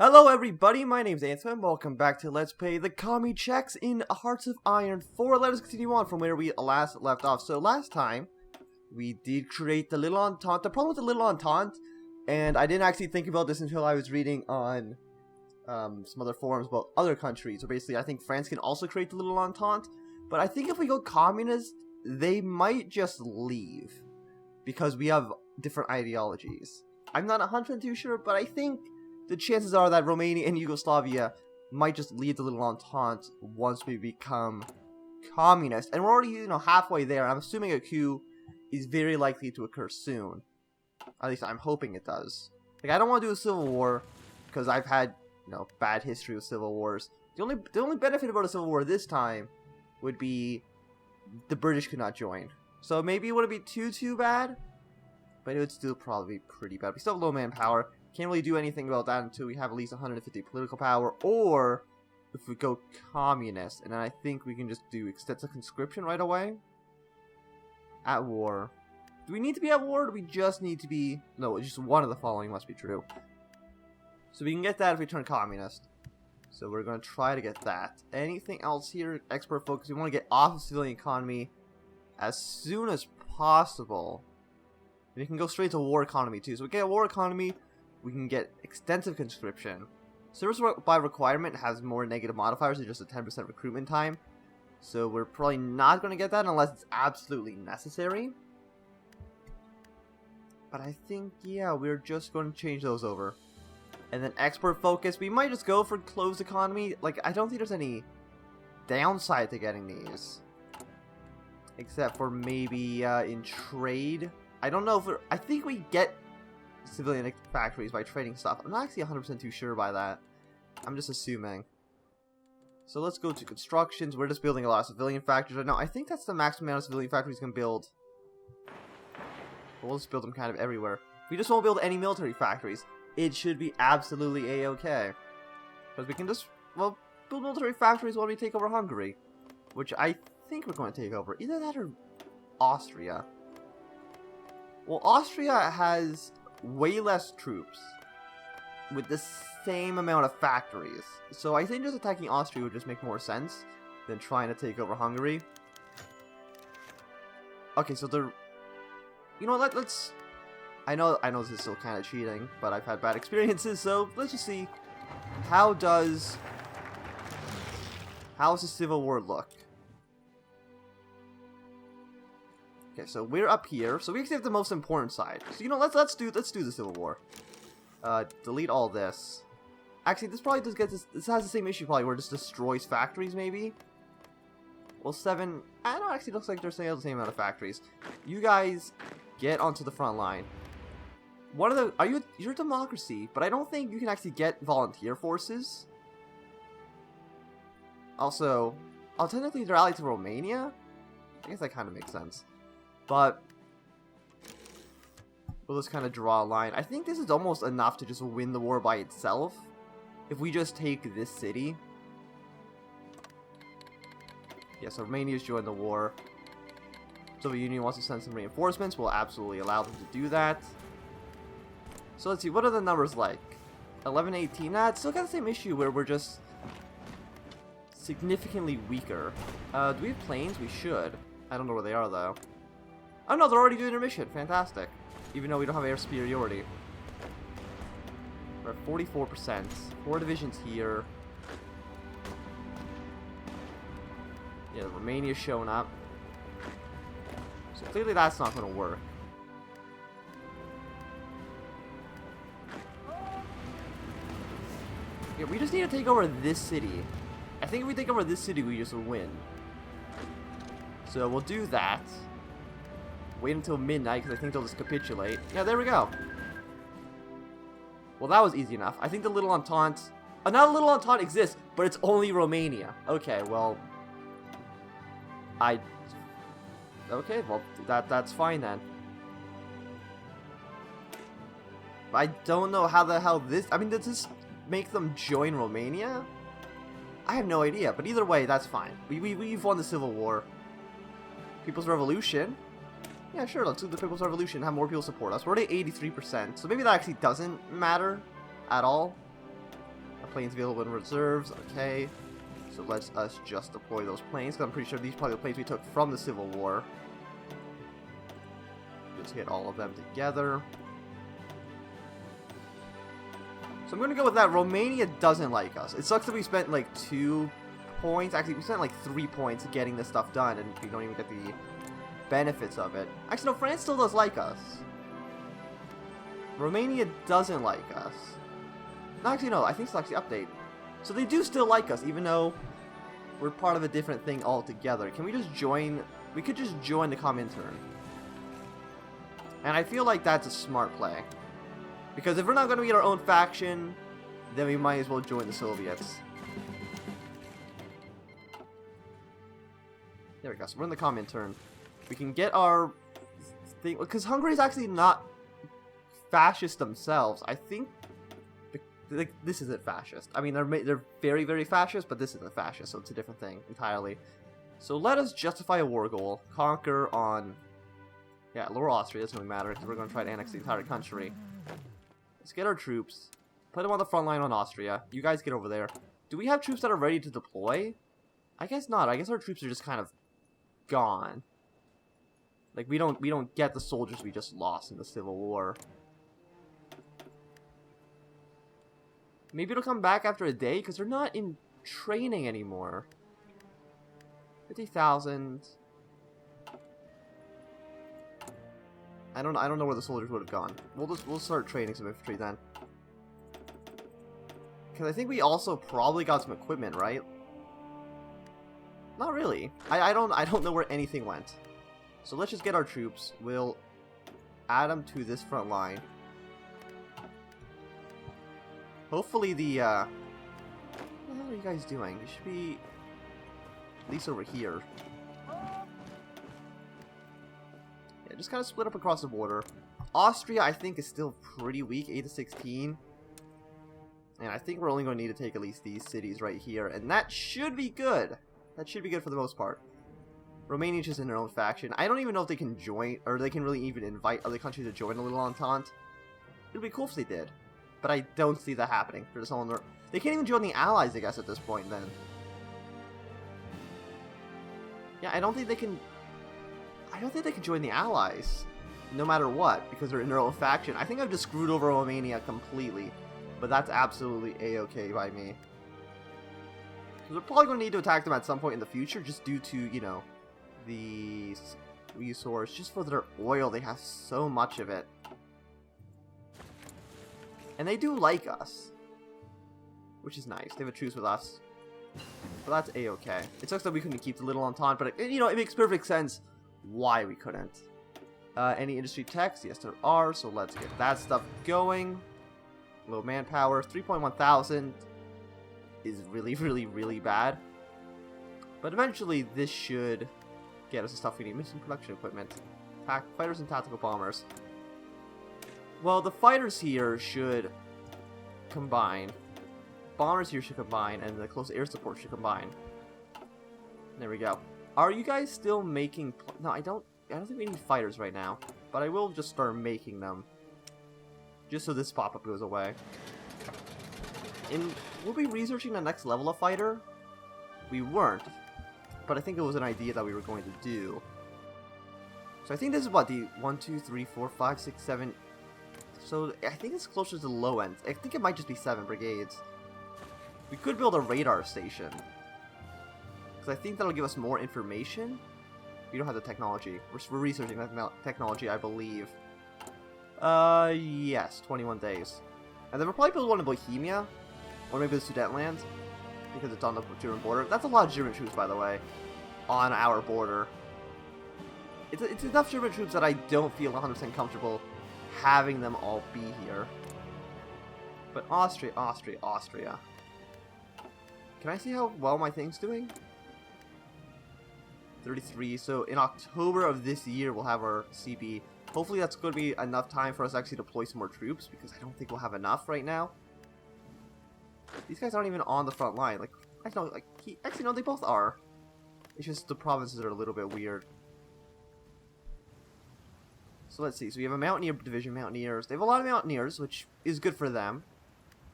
Hello everybody, my name's Anthony, welcome back to Let's Play the Commie Czechs in Hearts of Iron 4. Let us continue on from where we last left off. So last time, we did create the Little Entente. The problem with the Little Entente, and I didn't actually think about this until I was reading on some other forums about other countries. So basically, I think France can also create the Little Entente, but I think if we go communist, they might just leave, because we have different ideologies. I'm not 100% sure, but I think the chances are that Romania and Yugoslavia might just lead the Little Entente once we become communist. And we're already, halfway there. I'm assuming a coup is very likely to occur soon. At least I'm hoping it does. Like, I don't want to do a civil war, because I've had, bad history with civil wars. The only benefit about a civil war this time would be the British could not join. So maybe it wouldn't be too bad, but it would still probably be pretty bad. We still have low manpower. Can't really do anything about that until we have at least 150 political power, or if we go communist, and then I think we can just do extensive conscription right away. At war. Do we need to be at war, or do we just need to be... No, just one of the following must be true. So we can get that if we turn communist. So we're going to try to get that. Anything else here? Expert focus. We want to get off the civilian economy as soon as possible. And we can go straight to war economy too. So we get a war economy. We can get extensive conscription. Service by requirement has more negative modifiers than just a 10% recruitment time. So we're probably not going to get that unless it's absolutely necessary. But I think, yeah, we're just going to change those over. And then export focus, we might just go for closed economy. Like, I don't think there's any downside to getting these. Except for maybe in trade. I don't know if I think we get civilian factories by trading stuff. I'm not actually 100% too sure by that. I'm just assuming. So let's go to constructions. We're just building a lot of civilian factories right now. I think that's the maximum amount of civilian factories we can build. But we'll just build them kind of everywhere. We just won't build any military factories. It should be absolutely a-okay. Because we can just, well, build military factories while we take over Hungary. Which I think we're going to take over. Either that or Austria. Well, Austria has way less troops with the same amount of factories. So I think just attacking Austria would just make more sense than trying to take over Hungary. Okay, so the... You know what, let's... I know this is still kind of cheating, but I've had bad experiences, so let's just see. How's the Civil War look? Okay, so we're up here. So we actually have the most important side. So let's do the Civil War. Delete all this. Actually, this probably does get this. This has the same issue probably where it just destroys factories maybe. Well, 7. I don't know. Actually, looks like they're saying the same amount of factories. You guys get onto the front line. You're a democracy, but I don't think you can actually get volunteer forces. Also, technically they're allied to Romania. I guess that kind of makes sense. But we'll just kind of draw a line. I think this is almost enough to just win the war by itself. If we just take this city. Yeah, so Romania's joined the war. Soviet Union wants to send some reinforcements. We'll absolutely allow them to do that. So let's see, what are the numbers like? 11, 18. Nah, it's still got the same issue where we're just significantly weaker. Do we have planes? We should. I don't know where they are though. Oh no, they're already doing their mission. Fantastic. Even though we don't have air superiority. We're at 44%. 4 divisions here. Yeah, Romania's showing up. So clearly that's not going to work. Yeah, we just need to take over this city. I think if we take over this city, we just win. So we'll do that. Wait until midnight, because I think they'll just capitulate. Yeah, there we go. Well, that was easy enough. I think the Little Entente... Now the Little Entente exists, but it's only Romania. Okay, well... Okay, well, that's fine then. I don't know how the hell this... I mean, does this make them join Romania? I have no idea, but either way, that's fine. We've won the Civil War. People's Revolution... Yeah, sure, let's do the People's Revolution, have more people support us. We're already at 83%, so maybe that actually doesn't matter at all. Planes available in reserves. Okay. So let's us just deploy those planes, because I'm pretty sure these are probably the planes we took from the Civil War. Just hit all of them together. So I'm going to go with that. Romania doesn't like us. It sucks that we spent like 2 points. Actually, we spent like 3 points getting this stuff done, and we don't even get the benefits of it. Actually, no, France still does like us. Romania doesn't like us. No, actually, no. I think it's actually update. So they do still like us, even though we're part of a different thing altogether. Can we just join? We could just join the Comintern. And I feel like that's a smart play. Because if we're not going to be our own faction, then we might as well join the Soviets. There we go. So we're in the Comintern. We can get our thing, because Hungary is actually not fascist themselves. I think like this isn't fascist. I mean, they're very, very fascist, but this isn't fascist, so it's a different thing entirely. So let us justify a war goal. Conquer on, yeah, Lower Austria. Doesn't really matter because we're going to try to annex the entire country. Let's get our troops. Put them on the front line on Austria. You guys get over there. Do we have troops that are ready to deploy? I guess not. I guess our troops are just kind of gone. Like we don't get the soldiers we just lost in the Civil War. Maybe it'll come back after a day because they're not in training anymore. 50,000. I don't know where the soldiers would have gone. We'll start training some infantry then. Because I think we also probably got some equipment, right? Not really. I don't know where anything went. So let's just get our troops. We'll add them to this front line. Hopefully the what the hell are you guys doing? You should be at least over here. Yeah, just kind of split up across the border. Austria, I think, is still pretty weak, 8-16. And I think we're only going to need to take at least these cities right here. And that should be good. That should be good for the most part. Romania's just in their own faction. I don't even know if they can join, or they can really even invite other countries to join a little Entente. It would be cool if they did. But I don't see that happening. They're just all in their... They can't even join the Allies, I guess, at this point, then. Yeah, I don't think they can join the Allies. No matter what, because they're in their own faction. I think I've just screwed over Romania completely. But that's absolutely a-okay by me. Because we're probably going to need to attack them at some point in the future, just due to, you know, the resource. Just for their oil, they have so much of it. And they do like us. Which is nice. They have a truce with us. But that's a-okay. It sucks that we couldn't keep the little Entente, but, you know, it makes perfect sense why we couldn't. Any industry techs? Yes, there are, so let's get that stuff going. Low manpower. 3.1 thousand is really, really, really bad. But eventually, this should get us the stuff we need. Mission production equipment. Fighters and tactical bombers. Well, the fighters here should combine. Bombers here should combine, and the close air support should combine. There we go. Are you guys still making... No, I don't think we need fighters right now. But I will just start making them. Just so this pop-up goes away. We'll be researching the next level of fighter. We weren't. But I think it was an idea that we were going to do. So I think this is what, the 1, 2, 3, 4, 5, 6, 7... So, I think it's closer to the low end. I think it might just be 7 brigades. We could build a radar station. Because I think that'll give us more information. We don't have the technology. We're researching that technology, I believe. Yes, 21 days. And then we'll probably build one in Bohemia. Or maybe the Sudetenland. Because it's on the German border. That's a lot of German troops, by the way. On our border. It's enough German troops that I don't feel 100% comfortable having them all be here. But Austria. Can I see how well my thing's doing? 33. So in October of this year, we'll have our CB. Hopefully that's going to be enough time for us to actually deploy some more troops, because I don't think we'll have enough right now. These guys aren't even on the front line. Like, actually, no, they both are. It's just the provinces are a little bit weird. So let's see. So we have a Mountaineer division, Mountaineers. They have a lot of Mountaineers, which is good for them.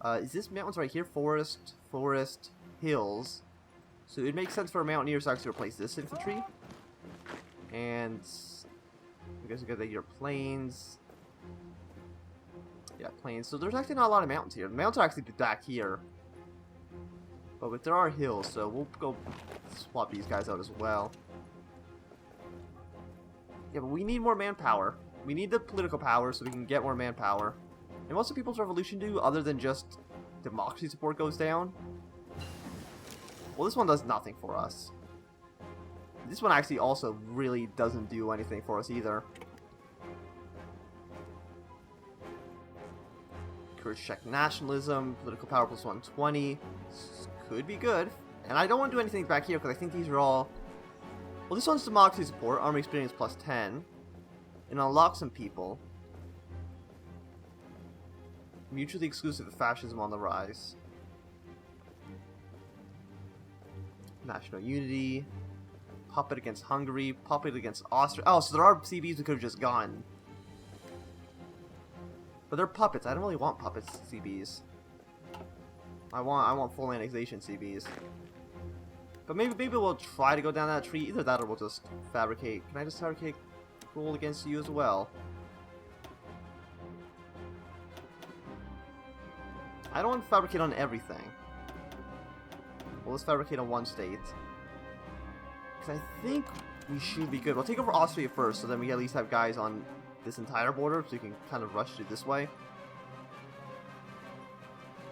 Is this mountains right here? Forest, forest, hills. So it makes sense for a mountaineers to actually replace this infantry. And I guess we got your plains. Yeah, plains. So there's actually not a lot of mountains here. The mountains are actually back here. But there are hills, so we'll go swap these guys out as well. Yeah, but we need more manpower. We need the political power so we can get more manpower. And what's the People's Revolution do other than just democracy support goes down? Well, this one does nothing for us. This one actually also really doesn't do anything for us either. Encourage Czech nationalism, political power plus 120. This could be good. And I don't want to do anything back here because I think these are all... Well, this one's democracy support, army experience plus 10. And unlock some people. Mutually exclusive fascism on the rise. National unity. Puppet against Hungary. Puppet against Austria. Oh, so there are CBs we could have just gotten. But they're puppets. I don't really want puppets CBs. I want full annexation CBs. But maybe we'll try to go down that tree. Either that or we'll just fabricate. Can I just fabricate rule against you as well? I don't want to fabricate on everything. Well, let's fabricate on one state. Because I think we should be good. We'll take over Austria first, so then we at least have guys on this entire border, so we can kind of rush through this way.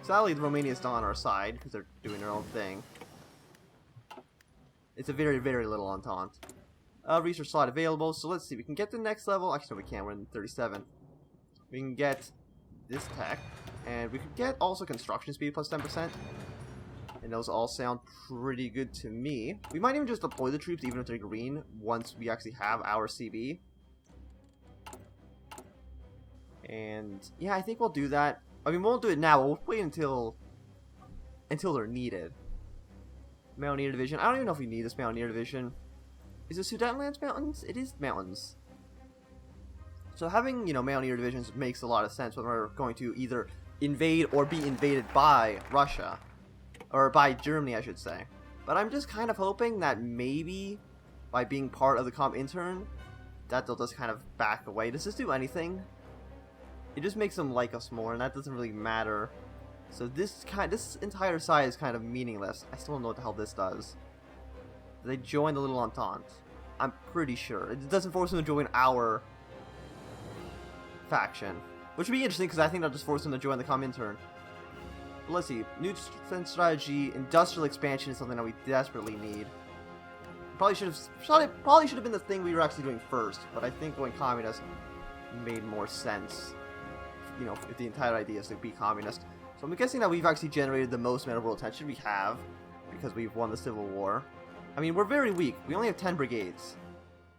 Sadly, Romania's not on our side, because they're doing their own thing. It's a very, very little entente. Research slot available, so let's see. We can get the next level. Actually, no, we can't. We're in 37. We can get this tech. And we could get also construction speed plus 10%. And those all sound pretty good to me. We might even just deploy the troops, even if they're green, once we actually have our CB. And yeah, I think we'll do that. I mean, we won't do it now. We'll wait until they're needed. Mountaineer Division. I don't even know if we need this Mountaineer Division. Is the Sudetenlands mountains? It is mountains. So having, Mountaineer Divisions makes a lot of sense when we're going to either invade or be invaded by Russia. Or by Germany, I should say. But I'm just kind of hoping that maybe by being part of the Comintern, that they'll just kind of back away. Does this do anything? It just makes them like us more, and that doesn't really matter. So this entire side is kind of meaningless. I still don't know what the hell this does. They join the Little Entente. I'm pretty sure. It doesn't force them to join our faction. Which would be interesting, because I think that'll just force them to join the Comintern. But let's see. New defense strategy, industrial expansion is something that we desperately need. Probably should have been the thing we were actually doing first, but I think going communist made more sense. If the entire idea is to be communist. So I'm guessing that we've actually generated the most amount of world attention we have, because we've won the Civil War. I mean, we're very weak. We only have 10 brigades.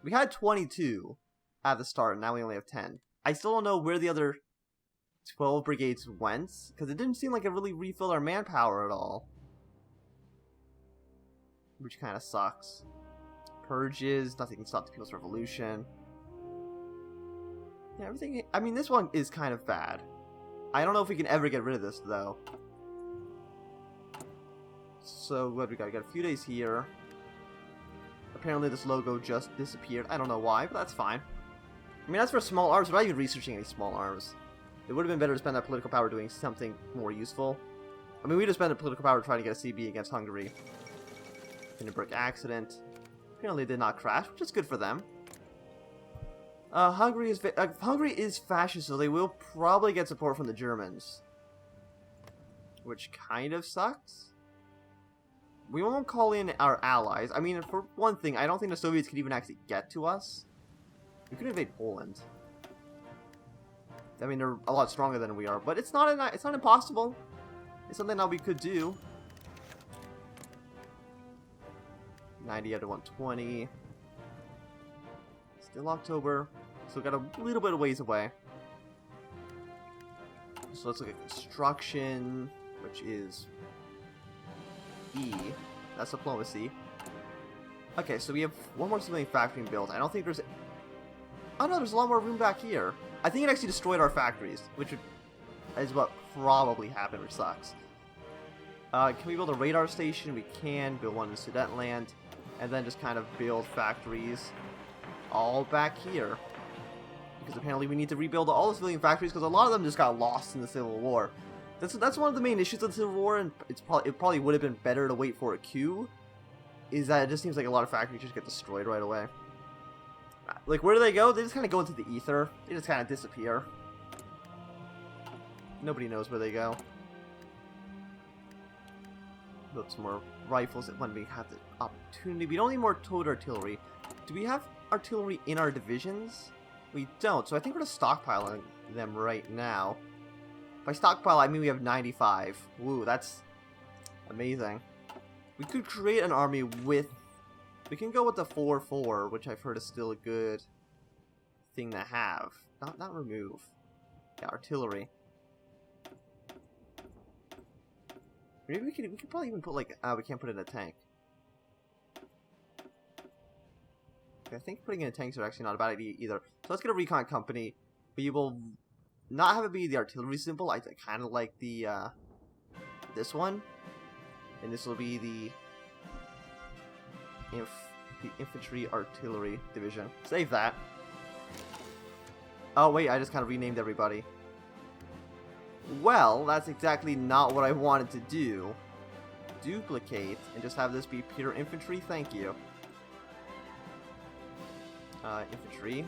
We had 22 at the start, and now we only have 10. I still don't know where the other 12 brigades went, because it didn't seem like it really refilled our manpower at all. Which kind of sucks. Purges, nothing can stop the People's Revolution. Yeah, everything... I mean, this one is kind of bad. I don't know if we can ever get rid of this, though. So, what we got? We got a few days here. Apparently this logo just disappeared. I don't know why, but that's fine. I mean, as for small arms, we're not even researching any small arms. It would have been better to spend that political power doing something more useful. I mean, we just spent the political power trying to get a CB against Hungary. Hindenburg accident. Apparently it did not crash, which is good for them. Hungary is fascist, so they will probably get support from the Germans. Which kind of sucks. We won't call in our allies. I mean, for one thing, I don't think the Soviets could even actually get to us. We could invade Poland. I mean, they're a lot stronger than we are, but it's not impossible. It's something that we could do. 90 out of 120. Still October. So got a little bit of ways away. So let's look at construction, which is E. That's diplomacy. Okay, so we have one more civilian factory built. I don't think there's... Oh no, there's a lot more room back here. I think it actually destroyed our factories, which would is what probably happened, which sucks. Can we build a radar station? We can build one in Sudetenland, and then just kind of build factories all back here. Because apparently we need to rebuild all the civilian factories because a lot of them just got lost in the Civil War. That's one of the main issues of the Civil War, and it probably would have been better to wait for a coup. Is that it just seems like a lot of factories just get destroyed right away. Like, where do they go? They just kind of go into the ether. They just kind of disappear. Nobody knows where they go. Build some more rifles when we have the opportunity. We don't need more towed artillery. Do we have artillery in our divisions? We don't, so I think we're just stockpiling them right now. By stockpile, I mean we have 95. Woo, that's amazing. We could create an army with... We can go with the 4-4, which I've heard is still a good thing to have. Not remove. Yeah, artillery. Maybe we could probably even put like... we can't put it in a tank. I think putting in tanks are actually not a bad idea either. So let's get a recon company. We will not have it be the artillery symbol. I kind of like the this one, and this will be the infantry artillery division. Save that. Oh wait, I just kind of renamed everybody. Well, that's exactly not what I wanted to do. Duplicate and just have this be pure infantry. Thank you. Infantry.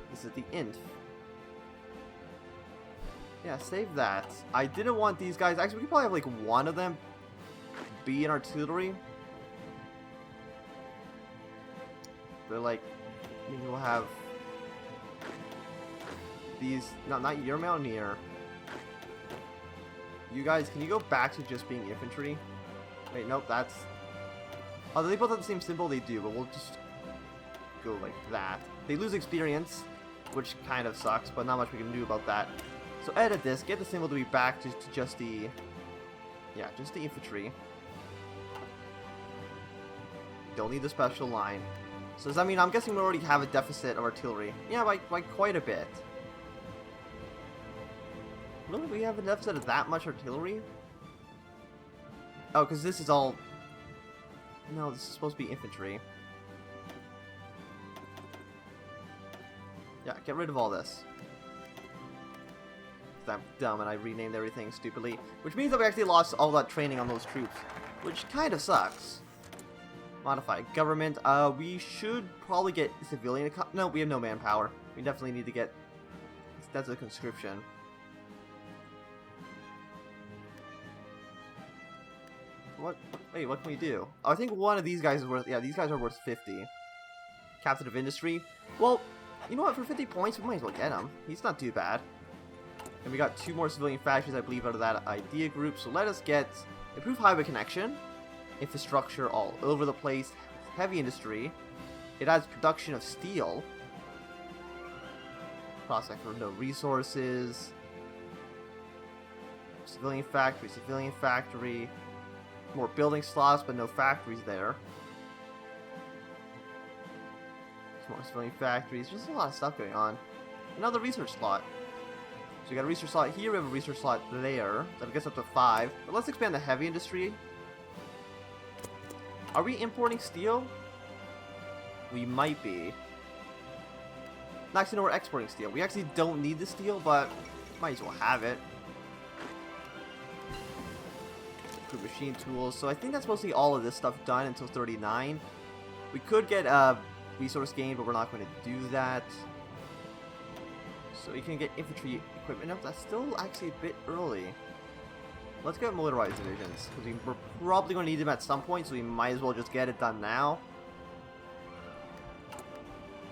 This is the inf. Yeah, save that. I didn't want these guys. Actually, we could probably have like one of them be an artillery. But like, maybe we'll have these. Not your mountaineer. You guys, can you go back to just being infantry? Wait, nope, that's... Oh, they both have the same symbol? They do, but we'll just go like that. They lose experience, which kind of sucks, but not much we can do about that. So edit this, get the symbol to be back to just the... Yeah, just the infantry. Don't need the special line. So does that mean, I'm guessing we already have a deficit of artillery? Yeah, by quite a bit. Really? We have a deficit of that much artillery? Oh, because this is all... No, this is supposed to be infantry. Yeah, get rid of all this. I'm dumb and I renamed everything stupidly. Which means that we actually lost all that training on those troops. Which kind of sucks. Modify government. We should probably get civilian... No, we have no manpower. We definitely need to get... That's a conscription. Wait, what can we do? Oh, I think one of these guys is worth... Yeah, these guys are worth 50. Captain of Industry. Well, you know what? For 50 points, we might as well get him. He's not too bad. And we got 2 more civilian factories, I believe, out of that idea group. So let us get... Improved highway connection. Infrastructure all over the place. Heavy industry. It adds production of steel. Prospect for no resources. Civilian factory, civilian factory. More building slots, but no factories there. More civilian factories. Just a lot of stuff going on. Another research slot. So we got a research slot here, we have a research slot there. That gets up to 5. But let's expand the heavy industry. Are we importing steel? We might be. Actually, no, we're exporting steel. We actually don't need the steel, but might as well have it. Improve machine tools. So I think that's mostly all of this stuff done until 39. We could get resource gain, but we're not going to do that. So you can get infantry equipment up. That's still actually a bit early. Let's get motorized divisions, because we're probably going to need them at some point, so we might as well just get it done now.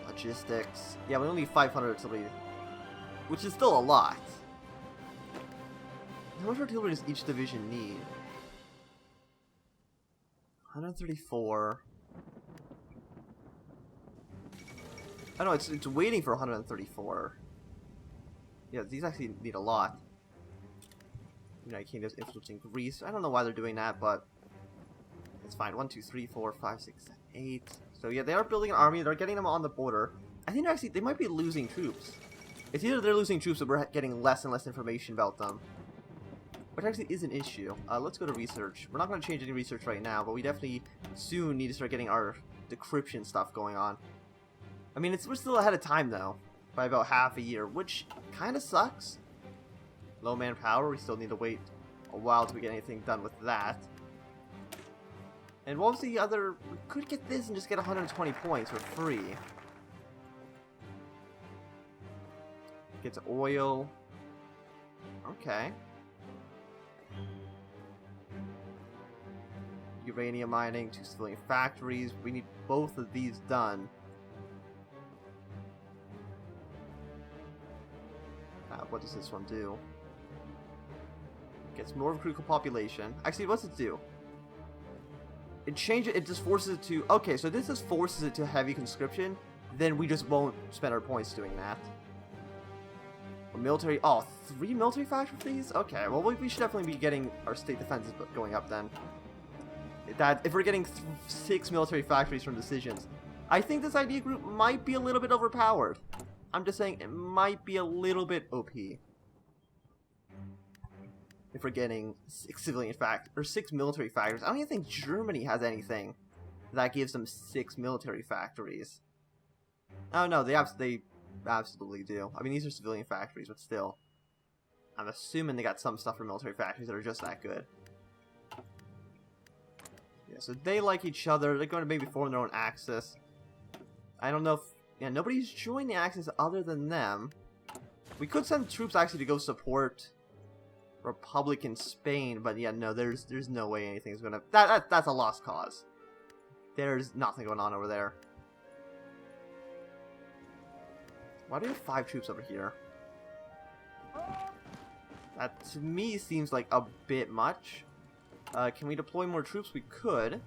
Logistics. Yeah, we only need 500 artillery, which is still a lot. How much artillery does each division need? 134. I know, it's waiting for 134. Yeah, these actually need a lot. United Kingdom's influencing Greece. I don't know why they're doing that, but it's fine. 1, 2, 3, 4, 5, 6, 7, 8. So yeah, they are building an army. They're getting them on the border. I think actually they might be losing troops. It's either they're losing troops or we're getting less and less information about them. Which actually is an issue. Let's go to research. We're not going to change any research right now, but we definitely soon need to start getting our decryption stuff going on. I mean, we're still ahead of time, though, by about half a year, which kind of sucks. Low manpower, we still need to wait a while till we get anything done with that. And what was the other... We could get this and just get 120 points for free. Gets oil. Okay. Uranium mining, 2 civilian factories. We need both of these done. What does this one do? Gets more critical population. Actually, what's it do? It changes. It just forces it to. Okay, so this just forces it to heavy conscription. Then we just won't spend our points doing that. Military. Oh, 3 military factories. Okay, well we should definitely be getting our state defenses going up then. That if we're getting 6 military factories from decisions, I think this idea group might be a little bit overpowered. I'm just saying it might be a little bit OP. If we're getting 6 military factories. I don't even think Germany has anything that gives them 6 military factories. Oh no, they absolutely do. I mean, these are civilian factories, but still. I'm assuming they got some stuff from military factories that are just that good. Yeah, so they like each other. They're going to maybe form their own axis. I don't know if... Yeah, nobody's joined the Axis other than them. We could send troops actually to go support Republic in Spain, but yeah, no, there's no way anything's gonna... That's a lost cause. There's nothing going on over there. Why do we have 5 troops over here? That, to me, seems like a bit much. Can we deploy more troops? We could.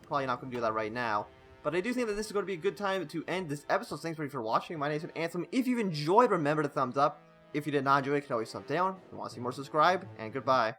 Probably not going to do that right now. But I do think that this is going to be a good time to end this episode. Thanks for watching. My name is Anthem. If you've enjoyed, remember to thumbs up. If you did not enjoy, you can always thumb down. If you want to see more, subscribe. And goodbye.